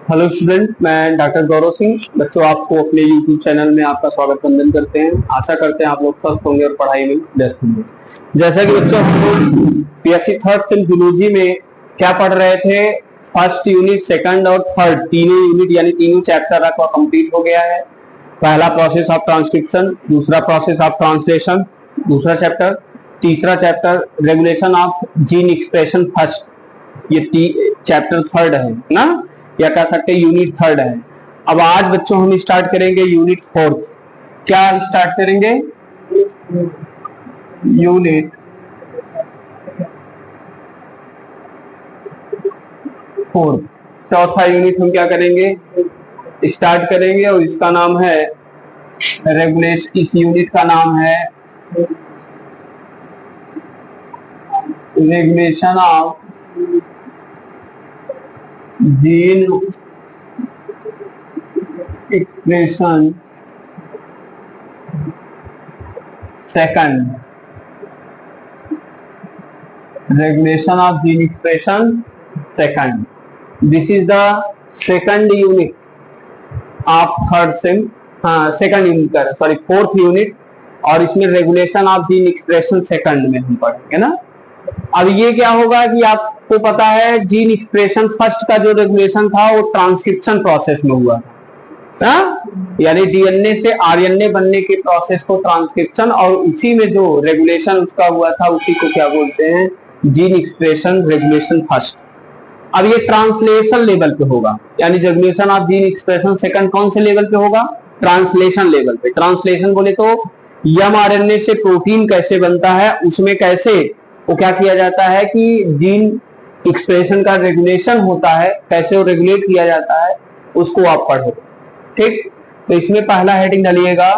Hello student, मैं doctor Gaurav Singh. बच्चों, आपको अपने यूट्यूब चैनल में आपका स्वागत वंदन करते हैं। आशा करते हैं आप लोग स्वस्थ होंगे और पढ़ाई में व्यस्त होंगे। जैसा कि बच्चों हम लोग पीएससी थर्ड सेम जूलॉजी में क्या पढ़ रहे थे, फर्स्ट यूनिट, सेकंड और थर्ड तीनों यूनिट यानी तीनों चैप्टर आपका कंप्लीट हो गया है। पहला प्रोसेस ऑफ ट्रांसक्रिप्शन, दूसरा प्रोसेस ऑफ ट्रांसलेशन, दूसरा चैप्टर, तीसरा chapter regulation of gene expression first, ये चैप्टर थर्ड है ना, या कह सकते हैं यूनिट थर्ड है। अब आज बच्चों हम स्टार्ट करेंगे यूनिट फोर्थ। क्या स्टार्ट करेंगे? यूनिट फोर्थ, चौथा यूनिट हम क्या करेंगे, स्टार्ट करेंगे, और इसका नाम है रेगुलेशन। इस यूनिट का नाम है regulation of gene expression second, regulation of gene expression second. This is the second unit of third same, second unit का, सॉरी फोर्थ यूनिट, और इसमें regulation of gene expression second में हम पढ़ेंगे ना। अब ये क्या होगा कि आपको पता है जीन एक्सप्रेशन फर्स्ट का जो रेगुलेशन था वो ट्रांसक्रिप्शन प्रोसेस में हुआ था, यानी डीएनए से आरएनए बनने के प्रोसेस को ट्रांसक्रिप्शन, और उसी में जो रेगुलेशन उसका हुआ था उसी को क्या बोलते हैं, जीन एक्सप्रेशन रेगुलेशन फर्स्ट। अब ये ट्रांसलेशन लेवल पे होगा, यानी regulation of gene expression second कौन से लेवल पे होगा? ट्रांसलेशन लेवल पे। ट्रांसलेशन बोले तो एमआरएनए से प्रोटीन कैसे बनता है, उसमें कैसे वो क्या किया जाता है कि जीन एक्सप्रेशन का रेगुलेशन होता है, कैसे वो रेगुलेट किया जाता है, उसको आप पढ़ो। ठीक, तो इसमें पहला हेडिंग डालिएगा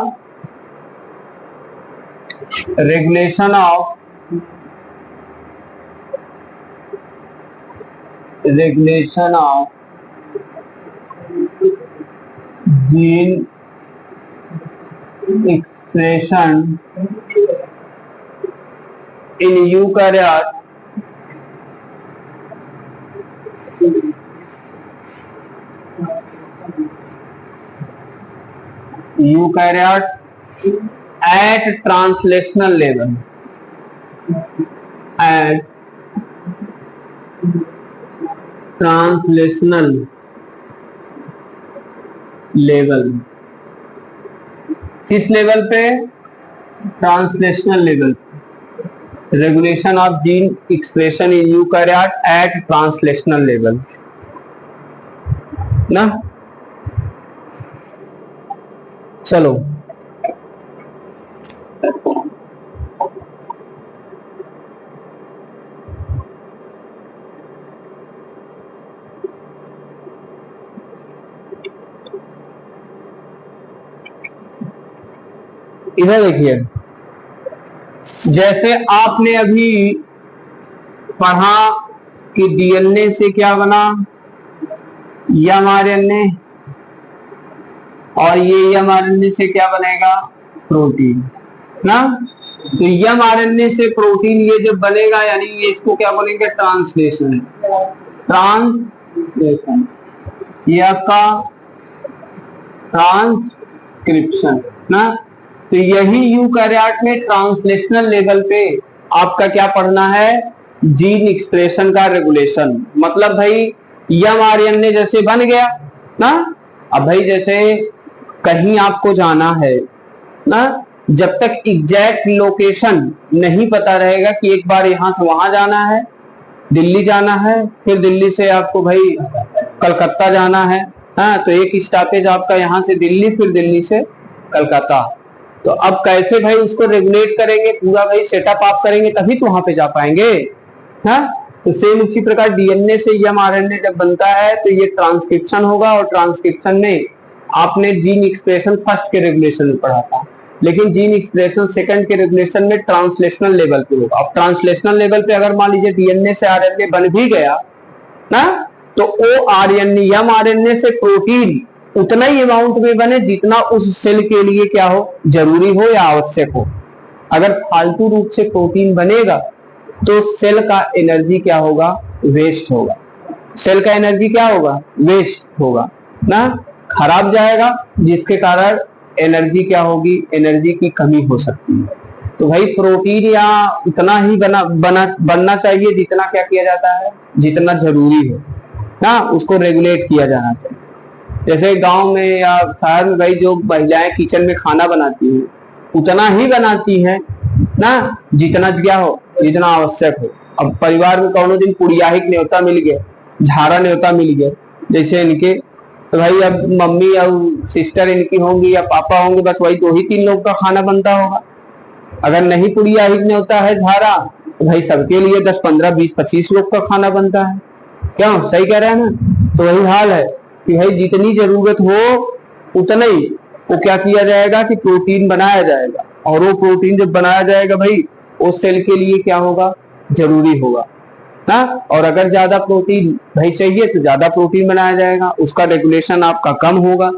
regulation of gene expression in eukaryote at translational level, at translational level। किस लेवल पे? Translational level. Regulation of gene expression in eukaryote at translational level ना। चलो, इधर देखिए, जैसे आपने अभी पढ़ा कि डीएनए से क्या बना, एमआरएनए, और ये एमआरएनए से क्या बनेगा, प्रोटीन ना। तो एमआरएनए से प्रोटीन ये जब बनेगा, यानी ये इसको क्या बोलेंगे, ट्रांसलेशन। ट्रांसलेशन ये आपका ट्रांसक्रिप्शन ना। तो यही यूकैरियोट में ट्रांसलेशनल लेवल पे आपका क्या पढ़ना है, जीन एक्सप्रेशन का रेगुलेशन। मतलब भाई एमआरएनए जैसे बन गया ना, अब भाई जैसे कहीं आपको जाना है ना, जब तक एग्जैक्ट लोकेशन नहीं पता रहेगा कि एक बार यहां से वहां जाना है, दिल्ली जाना है, फिर दिल्ली से आपको भाई कलकत्ता जाना है, हाँ, तो एक स्टॉपेज आपका यहाँ से दिल्ली, फिर दिल्ली से कलकत्ता। तो अब कैसे भाई उसको रेगुलेट करेंगे, पूरा भाई सेटअप आप करेंगे तभी तो वहां पे जा पाएंगे, हाँ। तो सेम उसी प्रकार डीएनए से एमआरएनए जब बनता है तो ये ट्रांसक्रिप्शन होगा, और ट्रांसक्रिप्शन में आपने जीन एक्सप्रेशन फर्स्ट के रेगुलेशन में पढ़ा था, लेकिन जीन एक्सप्रेशन सेकंड के रेगुलेशन में ट्रांसलेशनल लेवल पे होगा। अब ट्रांसलेशनल लेवल पे अगर मान लीजिए डीएनए से आरएनए बन भी गया ना, तो वो आरएनए एमआरएनए से प्रोटीन उतना ही अमाउंट में बने जितना उस सेल के लिए क्या हो, जरूरी हो या आवश्यक हो। अगर फालतू रूप से प्रोटीन बनेगा तो सेल का एनर्जी क्या होगा, वेस्ट होगा। सेल का एनर्जी क्या होगा, वेस्ट होगा ना, खराब जाएगा, जिसके कारण एनर्जी क्या होगी, एनर्जी की कमी हो सकती है। तो भाई प्रोटीन या उतना ही बनना चाहिए जितना क्या किया जाता है, जितना जरूरी हो ना, उसको रेगुलेट किया जाना चाहिए। जैसे गांव में या शहर में भाई जो महिलाएं किचन में खाना बनाती हैं उतना ही बनाती हैं ना, जितना क्या हो, जितना आवश्यक हो। अब परिवार में कौनो दिन पुड़ियाहिक न्योता मिल गया, झाड़ा न्योता मिल गया जैसे इनके, तो भाई अब मम्मी या सिस्टर इनकी होंगी या पापा होंगे, बस वही 2 ही 3 लोग का खाना बनता होगा। अगर नहीं पुड़ियाहिक न्योता है, झाड़ा, तो भाई सबके लिए 10 15 20 25 लोग का खाना बनता है। क्यों, सही कह रहे हैं ना। तो वही हाल है कि भाई जितनी जरूरत हो उतना ही वो क्या किया जाएगा कि प्रोटीन बनाया जाएगा, और वो प्रोटीन जब बनाया जाएगा भाई वो सेल के लिए क्या होगा, जरूरी होगा ना। और अगर ज्यादा प्रोटीन भाई चाहिए तो ज्यादा प्रोटीन बनाया जाएगा, उसका रेगुलेशन आपका कम होगा।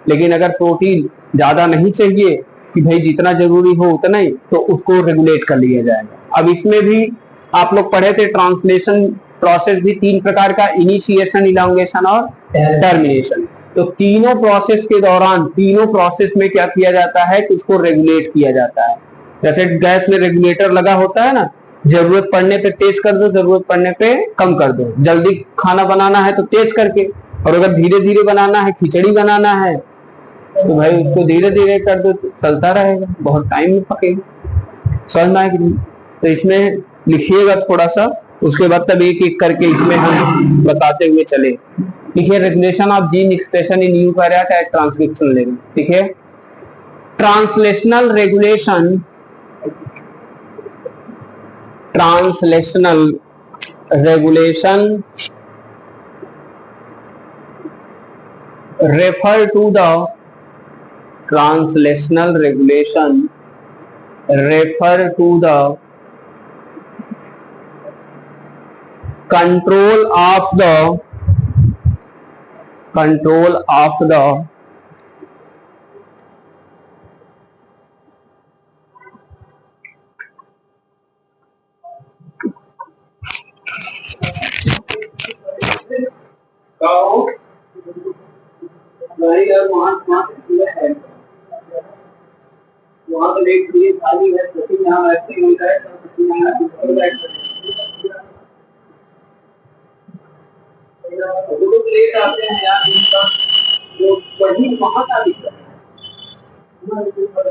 लेकिन अगर प्रोटीन ज्यादा नहीं चाहिए कि भाई जितना जरूरी हो उतना ही, तो उसको रेगुलेट कर लिया जाएगा। अब इसमें भी आप लोग पढ़े थे ट्रांसलेशन प्रोसेस भी 3 प्रकार का, इनिशिएशन, इलांगेशन और टर्मिनेशन। तो तीनों प्रोसेस के दौरान, तीनों प्रोसेस में क्या किया जाता है कि उसको रेगुलेट किया जाता है। जैसे गैस में रेगुलेटर लगा होता है ना, जरूरत पड़ने पे तेज कर दो, जरूरत पड़ने पे कम कर दो। जल्दी खाना बनाना है तो तेज करके, और अगर धीरे धीरे बनाना है, खिचड़ी बनाना है, तो भाई उसको धीरे धीरे कर दो, तो चलता रहेगा, बहुत टाइम में पकेगा। समझ में आए कि नहीं। तो इसमें लिखिएगा थोड़ा सा, उसके बाद तब एक एक करके इसमें हम बताते हुए चले। ठीक है, regulation of gene expression in eukaryote at transcription level. ठीक है, translational regulation, translational regulation refer to the translational regulation refer to the control of the वहां तो एक खाली है, सचिन यहाँ बैठते होता है, सचिन यहाँ लोग लेट आते हैं यार, उनका वो वही वहां का दिक्कत ऊपर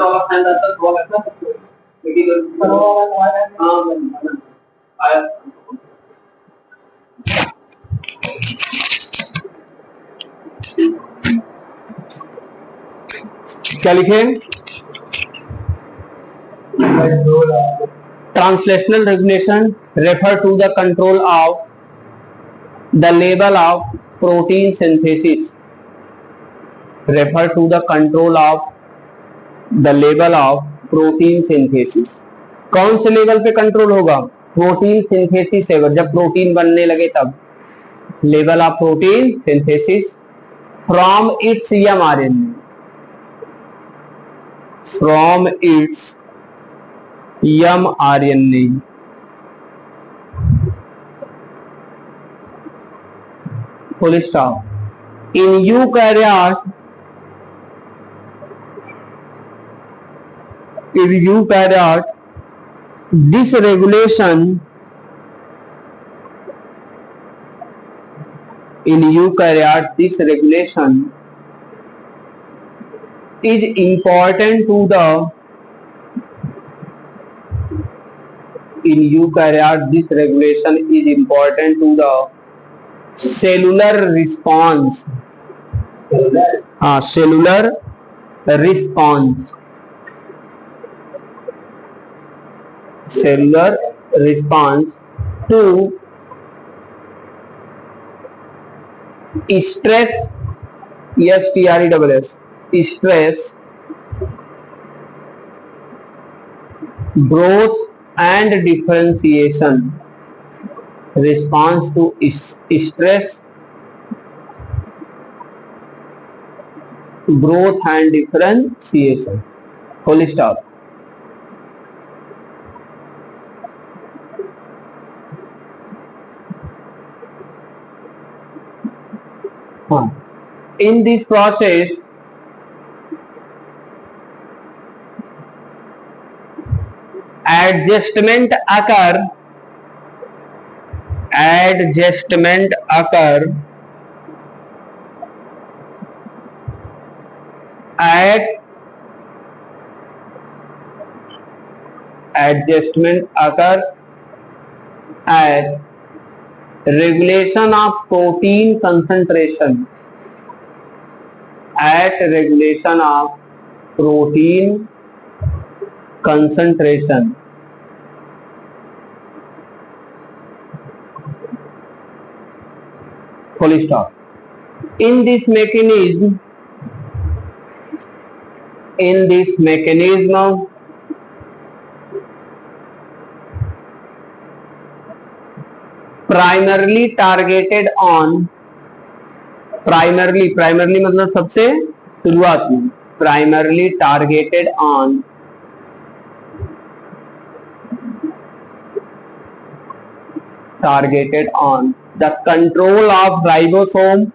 वाला फैन रहता है, थोड़ा लगता है, लेकिन क्या लिखे, translational regulation refer to the control of the level of protein synthesis, refer to the control of the level of protein synthesis. कौन से लेवल पे कंट्रोल होगा, प्रोटीन सिंथेसिस लेवल, जब प्रोटीन बनने लगे तब, level of protein synthesis from its mRNA, from its mRNA, full stop. In eukaryote, this regulation, in eukaryote, this regulation is important to the, in eukaryote, this regulation is important to the cellular response, cellular response, cellular response to stress, STRESS, stress, growth and differentiation, response to stress, growth and differentiation. Full stop. In this process, adjustment occur at adjustment occur at regulation of protein concentration, at regulation of protein concentration. Full stop. In this mechanism, primarily targeted on, primarily मतलब सबसे शुरुआत में, primarily targeted on the control of ribosome,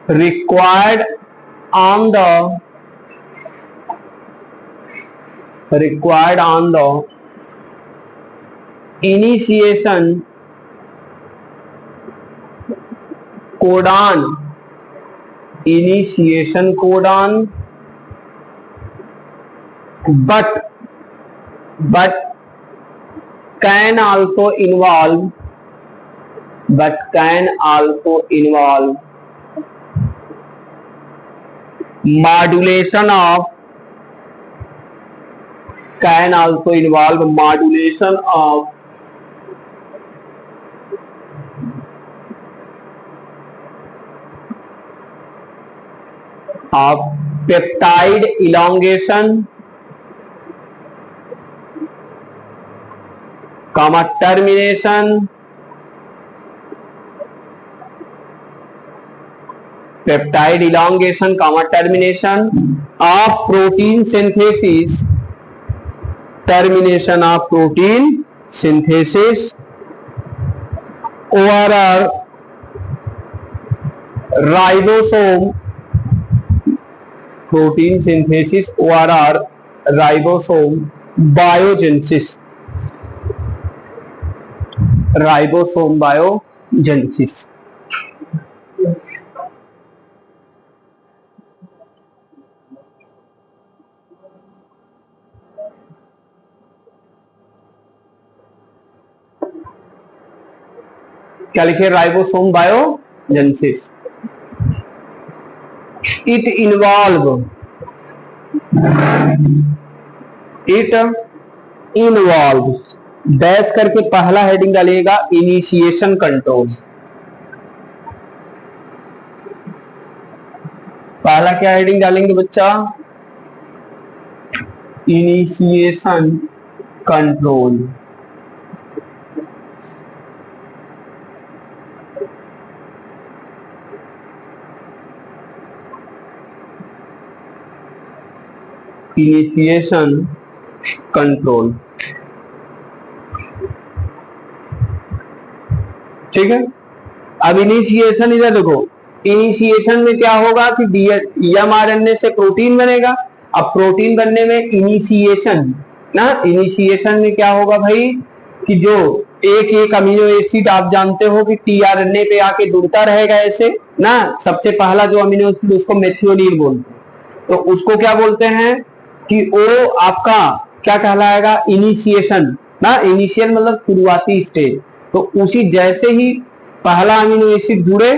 required on the initiation codon, but can also involve modulation of peptide elongation, termination, peptide elongation, termination of protein synthesis, termination of protein synthesis, ORR, ribosome, protein synthesis, ORR, ribosome biogenesis, क्या लिखे? Ribosome biogenesis. It involve dash करके पहला heading डालिएगा initiation control. पहला क्या heading डालेंगे बच्चा? Initiation control. Initiation control. ठीक है. अब इनिशिएशन इधर देखो, इनिशिएशन में क्या होगा कि mRNA से प्रोटीन बनेगा. अब प्रोटीन बनने में इनिशिएशन में क्या होगा भाई कि जो एक अमीनो एसिड आप जानते हो कि टीआरएनए पे आके जुड़ता रहेगा ऐसे ना. सबसे पहला जो अमीनो एसिड उसको मेथियोनिन बोलते हैं. तो उसको क्या बोलते हैं कि वो आपका क्या कहलाएगा? इनिशिएशन ना. इनिशियल मतलब शुरुआती स्टेज. तो उसी जैसे ही पहला अमीनो एसिड जुड़े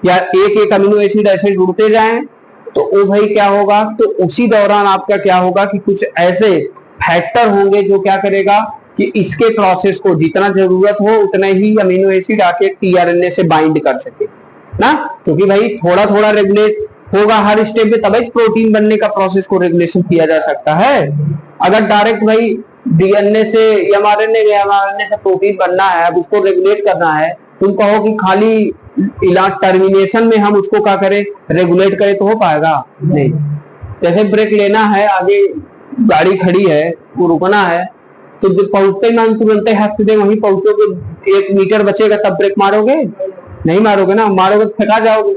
या एक एक अमीनो एसिड ऐसे जुड़ते जाएं, तो वो भाई क्या होगा, तो उसी दौरान आपका क्या होगा कि कुछ ऐसे फैक्टर होंगे जो क्या करेगा कि इसके प्रोसेस को जितना जरूरत हो उतना ही अमीनो एसिड आके टीआरएनए से बाइंड कर सके ना, क्योंकि भाई थोड़ा थोड़ा रेगुलेट होगा हर स्टेप में, तभी प्रोटीन बनने का प्रोसेस को रेगुलेशन किया जा सकता है। अगर डायरेक्ट भाई डीएनए से एमआरएनए से प्रोटीन बनना है, अब उसको रेगुलेट करना है, तुम कहो कि खाली इलाज टर्मिनेशन में हम उसको क्या करें, रेगुलेट करें, तो हो पाएगा नहीं। जैसे ब्रेक लेना है, आगे गाड़ी खड़ी है, वो रुकना है, तो जब पहुंचते ही मान तुरंत हाथ से वहीं पहुंचोगे, 1 मीटर बचेगा तब ब्रेक मारोगे, नहीं मारोगे ना, मारोगे तो फेंका जाओगे।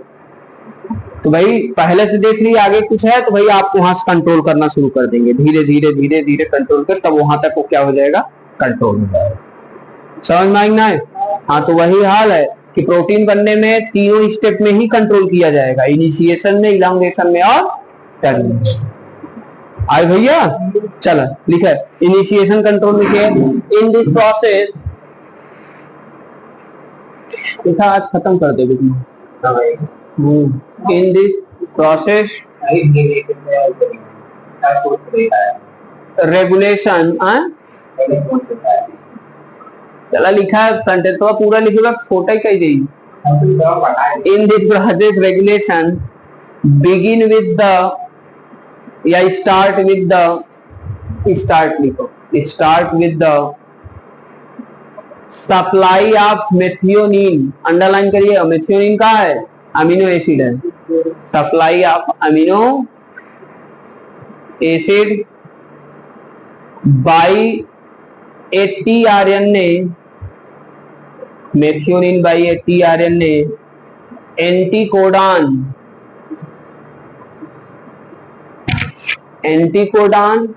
तो भाई पहले से देख लिया आगे कुछ है, तो भाई आप वहां से कंट्रोल करना शुरू कर देंगे, धीरे धीरे धीरे धीरे कंट्रोल कर, तब वहां तक वो क्या हो जाएगा, कंट्रोल हो जाएगा। समझ में आएगा ना? हाँ, तो वही हाल है कि प्रोटीन बनने में तीनों स्टेप में ही कंट्रोल किया जाएगा, इनिशिएशन में, इलांगेशन में और टर्मिनेशन। आए भैया, चलो लिखा है इनिशिएशन कंट्रोल लिखे, इन दिस प्रोसेस, लिखा आज खत्म कर दे इन दिस प्रोसेस रेगुलेशन, चला लिखा है सेंटेंस तो पूरा लिखेगा, छोटा ही कही देगी। In this process regulation begin with the, या स्टार्ट विद द, स्टार्ट लिखो, start with the supply of methionine, underline करिए, मेथियोनिन का है, अमीनो एसिड है, supply of amino acid by a tRNA, methionine by a tRNA anticodon, anticodon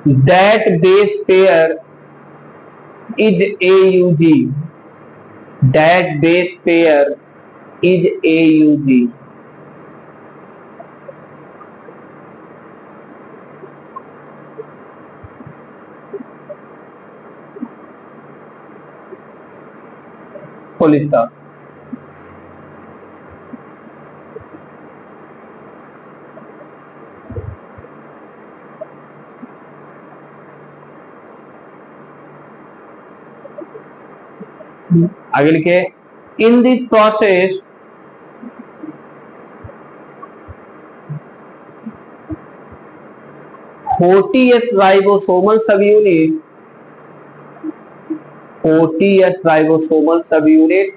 that base pair is AUG, that base pair is AUG. full stop. आगे लिखे, इन this process OTS ribosomal subunit, OTS ribosomal subunit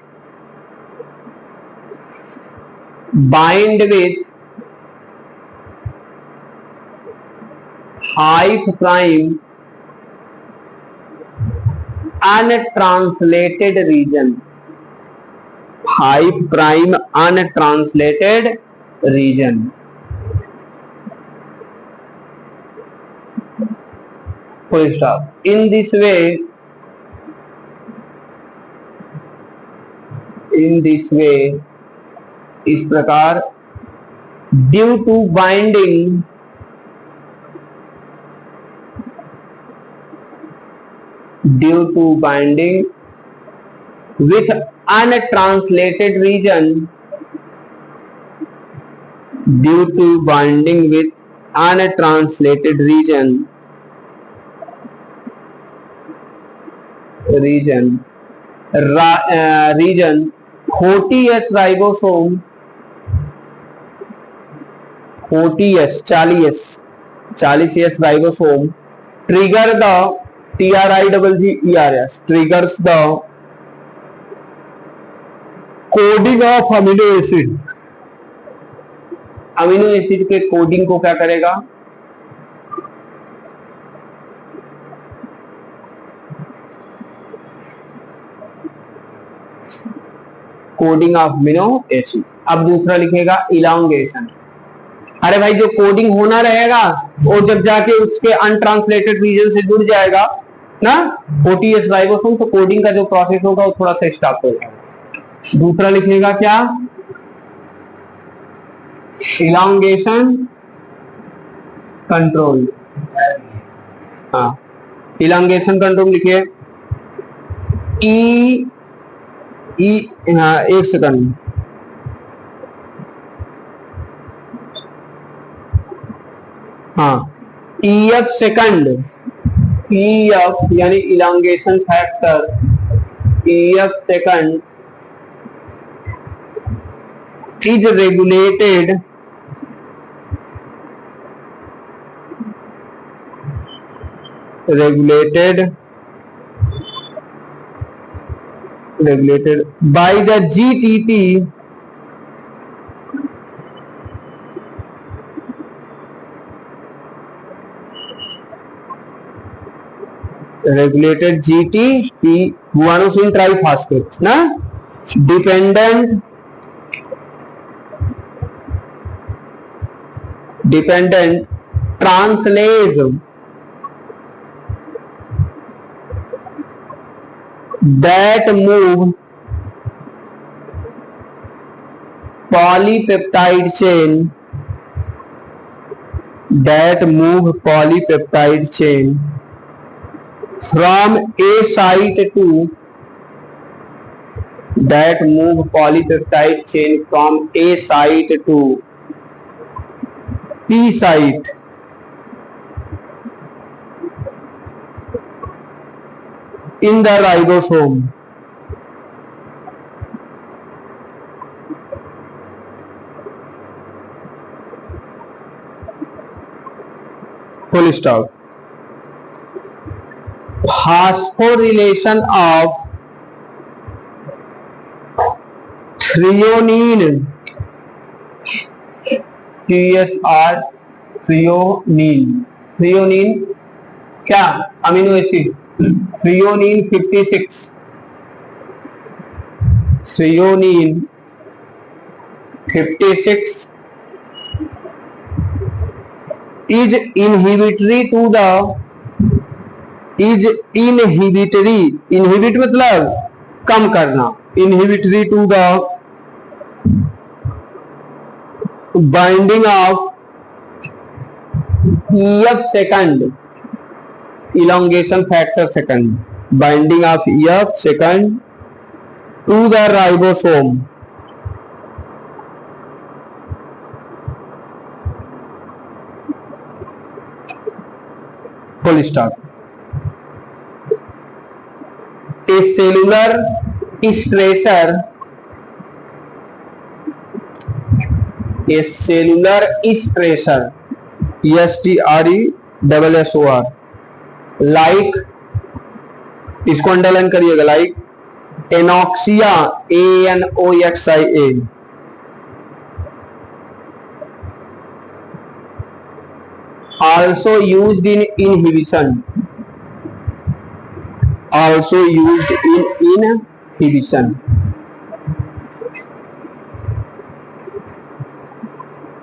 bind with 5 prime untranslated region, 5 prime untranslated region, full stop. In this way, इस प्रकार due to binding with untranslated region, due to binding with untranslated region OTS ribosome, OTS 40S ribosome trigger the TRIGGERS triggers the coding of amino acid, amino acid के coding को क्या करेगा, coding of amino acid. अब दूसरा लिखेगा elongation. अरे भाई जो कोडिंग होना रहेगा वो जब जाके उसके अनट्रांसलेटेड रीजन से जुड़ जाएगा ना OTS राइबोसोम, तो कोडिंग का जो प्रोसेस होगा वो थोड़ा सा स्टॉप हो जाएगा। दूसरा लिखने का क्या, इलांगेशन कंट्रोल। हाँ, इलांगेशन कंट्रोल लिखिए, हाँ एक सेकंड, हाँ EF सेकंड, EF यानी elongation factor, EF second is regulated by the GTP regulated GTP guanosine triphosphate ना dependent translase that move polypeptide chain from A site to P site in the ribosome. Full stop. Phosphorylation of threonine, TSR, थ्रियोनीन क्या amino acid, थ्रियोनीन 56 is inhibitory मतलब कम करना, inhibitory to the binding of EF second, elongation factor second, binding of EF second to the ribosome. Full stop. A cellular stressor, STRESSOR, like, इसको underline करिएगा, like anoxia, ANOXIA, also used in inhibition,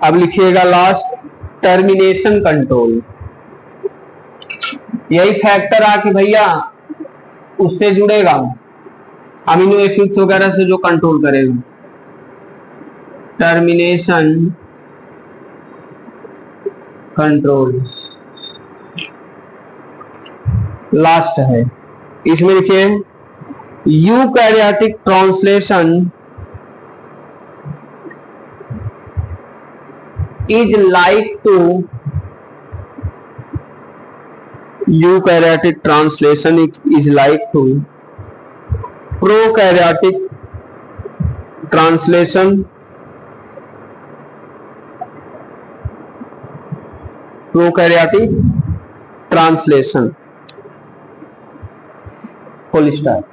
अब लिखिएगा last termination control, यही factor आके भैया उससे जुड़ेगा, amino acids वगैरह से जो कंट्रोल करेगा, टर्मिनेशन कंट्रोल लास्ट है। इसमें लिखिए eukaryotic translation is like to eukaryotic translation is like to prokaryotic translation, full stop.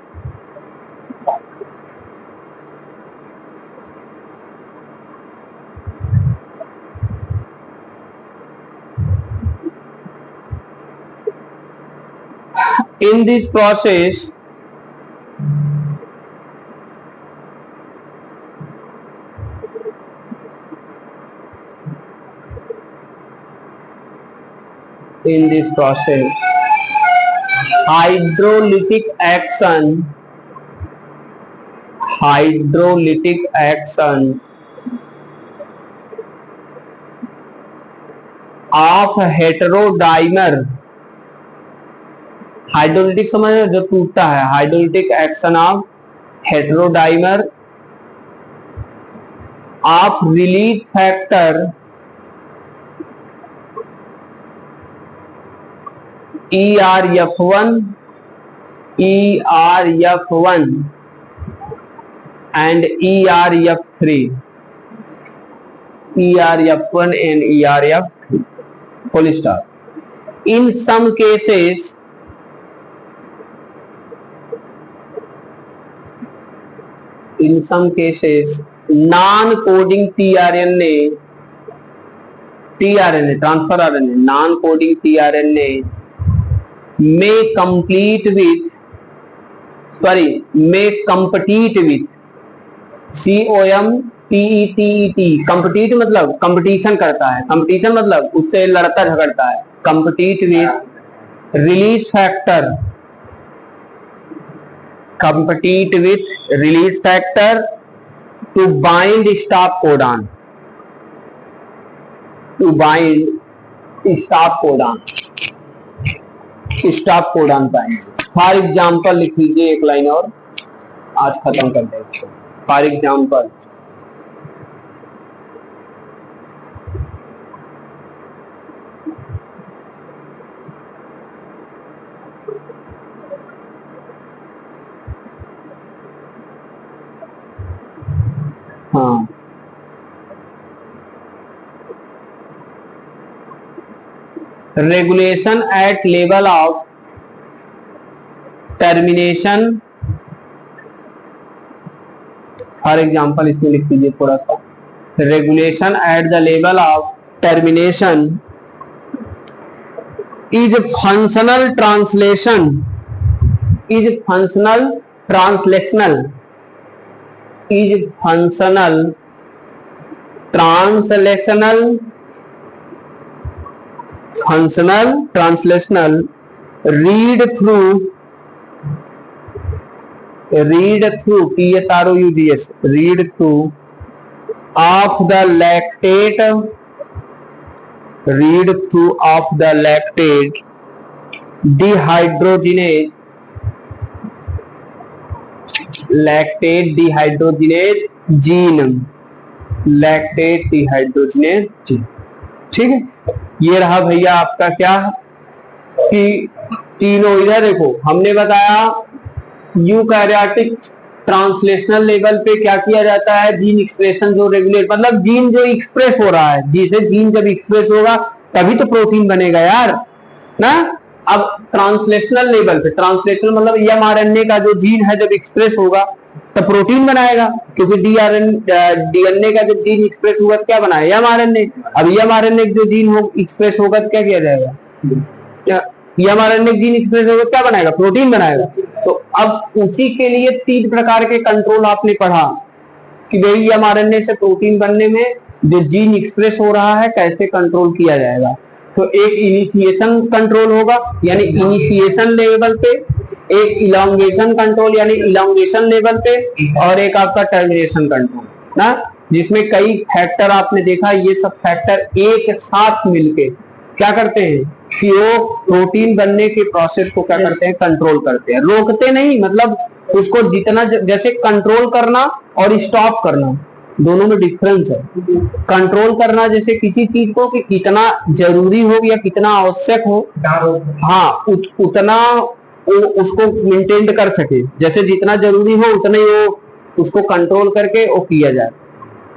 In this process, hydrolytic action of heterodimer, hydrolytic समझ जो टूटता है, hydrolytic action of heterodimer of release factor ERF1 and ERF3, ERF1 and ERF3 full stop. In some cases non-coding tRNA transfer RNA, non-coding tRNA may compete with COMPETET, compete मतलब competition करता है, competition मतलब उससे लड़ता झगड़ता है, compete with release factor to bind stop codon, stop codon पाएंगे। For example लिख लीजिए एक लाइन और आज खत्म कर देंगे। फॉर एग्जाम्पल हाँ, regulation at level of termination, for example इसमें लिख दीजिए थोड़ा सा, regulation at the level of termination is functional translational read through THROUGS read through of the lactate dehydrogenase gene, ठीक है। ये रहा भैया आपका क्या कि तीनों, इधर देखो हमने बताया यूकैरियोटिक ट्रांसलेशनल लेवल पे क्या किया जाता है, जीन एक्सप्रेशन जो रेगुलेट, मतलब जीन जो एक्सप्रेस हो रहा है, जिसे जीन जब एक्सप्रेस होगा तभी तो प्रोटीन बनेगा यार ना। अब ट्रांसलेशनल लेवल पे, ट्रांसलेशनल मतलब mRNA का जो जीन है जब एक्सप्रेस होगा तो प्रोटीन बनाएगा, क्योंकि डीएनए का जब जीन एक्सप्रेस होगा तो क्या बनाएगा, mRNA। अब mRNA जो जीन एक्सप्रेस होगा तो क्या किया जाएगा, mRNA जीन एक्सप्रेस होगा क्या बनाएगा, प्रोटीन बनाएगा। तो अब उसी के लिए 3 प्रकार के कंट्रोल आपने पढ़ा कि भाई mRNA से प्रोटीन बनने में जो जीन एक्सप्रेस हो रहा है कैसे कंट्रोल किया जाएगा। तो एक इनिशिएशन कंट्रोल होगा यानी इनिशिएशन लेवल पे, एक इलांगेशन कंट्रोल यानी इलांगेशन लेवल पे, और एक आपका टर्मिनेशन कंट्रोल ना, जिसमें कई फैक्टर आपने देखा, ये सब फैक्टर एक साथ मिलके क्या करते हैं कि वो प्रोटीन बनने के प्रोसेस को क्या करते हैं, कंट्रोल करते हैं, रोकते नहीं, मतलब उसको जितना, जैसे कंट्रोल करना और स्टॉप करना दोनों में डिफरेंस है। कंट्रोल करना जैसे किसी चीज को कि कितना जरूरी हो या कितना आवश्यक हो, हाँ उतना उसको मेंटेन कर सके, जैसे जितना जरूरी हो उतना ही वो उसको कंट्रोल करके वो किया जाए।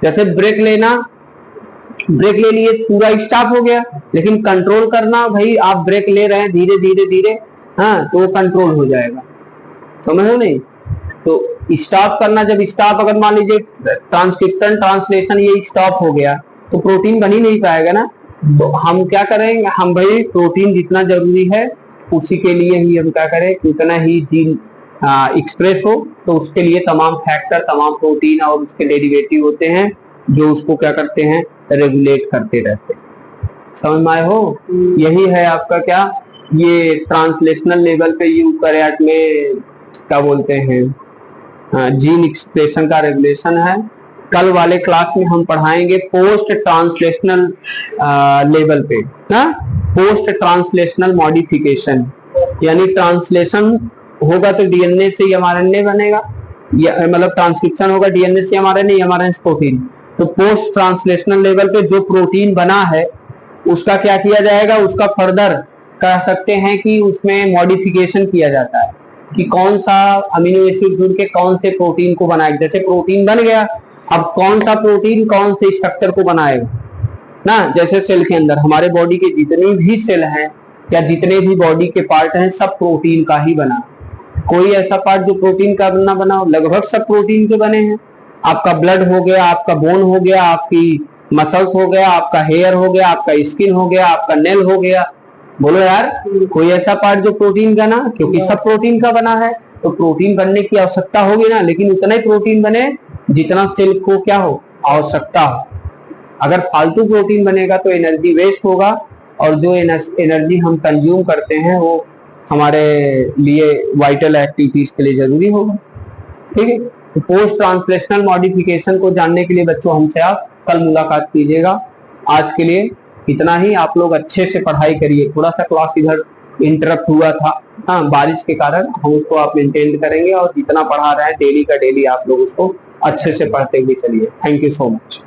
जैसे ब्रेक लेना, ब्रेक ले लिए पूरा स्टॉप हो गया, लेकिन कंट्रोल करना, भाई आप ब्रेक ले रहे हैं धीरे धीरे धीरे, हाँ तो वो कंट्रोल हो जाएगा, समझो नहीं। तो स्टॉप करना, जब स्टॉप अगर मान लीजिए ट्रांसक्रिप्शन ट्रांसलेशन ये स्टॉप हो गया तो प्रोटीन बन ही नहीं पाएगा ना। तो हम क्या करेंगे, हम भाई प्रोटीन जितना जरूरी है उसी के लिए ही हम क्या करें, उतना ही जीन एक्सप्रेस हो, तो उसके लिए तमाम फैक्टर, तमाम प्रोटीन और उसके डेरिवेटिव होते हैं जो उसको क्या करते हैं, रेगुलेट करते रहते हैं। समझ में आए हो? यही है आपका क्या, ये ट्रांसलेशनल लेवल पे यूकैरियोट में क्या बोलते हैं, जीन एक्सप्रेशन का रेगुलेशन है। कल वाले क्लास में हम पढ़ाएंगे पोस्ट ट्रांसलेशनल लेवल पे ना, पोस्ट ट्रांसलेशनल मॉडिफिकेशन, यानी ट्रांसलेशन होगा तो डीएनए से mRNA बनेगा, मतलब ट्रांसक्रिप्शन होगा डीएनए से एमआरएनए, एमआरएनए से प्रोटीन। तो पोस्ट ट्रांसलेशनल लेवल पे जो प्रोटीन बना है उसका क्या किया जाएगा, उसका फर्दर कह सकते हैं कि उसमें मॉडिफिकेशन किया जाता है कि कौन सा अमीनो एसिड जुड़ के कौन से प्रोटीन को बनाएगा। जैसे प्रोटीन बन गया, अब कौन सा प्रोटीन कौन से स्ट्रक्चर को बनाएगा ना। जैसे सेल के अंदर हमारे बॉडी के जितने भी सेल हैं या जितने भी बॉडी के पार्ट हैं सब प्रोटीन का ही बना। कोई ऐसा पार्ट जो प्रोटीन का ना बना हो, लगभग सब प्रोटीन के बने हैं। आपका ब्लड हो गया, आपका बोन हो गया, आपकी मसल्स हो गया, आपका हेयर हो गया, आपका स्किन हो गया, आपका नेल हो गया। बोलो यार, कोई ऐसा पार्ट जो प्रोटीन का ना, क्योंकि सब प्रोटीन का बना है। तो प्रोटीन बनने की आवश्यकता होगी ना, लेकिन उतना ही प्रोटीन बने जितना सेल को क्या हो, आवश्यकता हो। अगर फालतू प्रोटीन बनेगा तो एनर्जी वेस्ट होगा, और जो एनर्जी हम कंज्यूम करते हैं वो हमारे लिए वाइटल एक्टिविटीज के लिए जरूरी होगा। ठीक है, तो पोस्ट ट्रांसलेशनल मॉडिफिकेशन को जानने के लिए बच्चों हमसे आप कल मुलाकात कीजिएगा। आज के लिए इतना ही। आप लोग अच्छे से पढ़ाई करिए। थोड़ा सा क्लास इधर इंटरप्ट हुआ था, हाँ, बारिश के कारण। हम उसको आप मेंटेन करेंगे, और जितना पढ़ा रहे हैं डेली का डेली आप लोग उसको अच्छे से पढ़ते हुए चलिए। Thank you so much.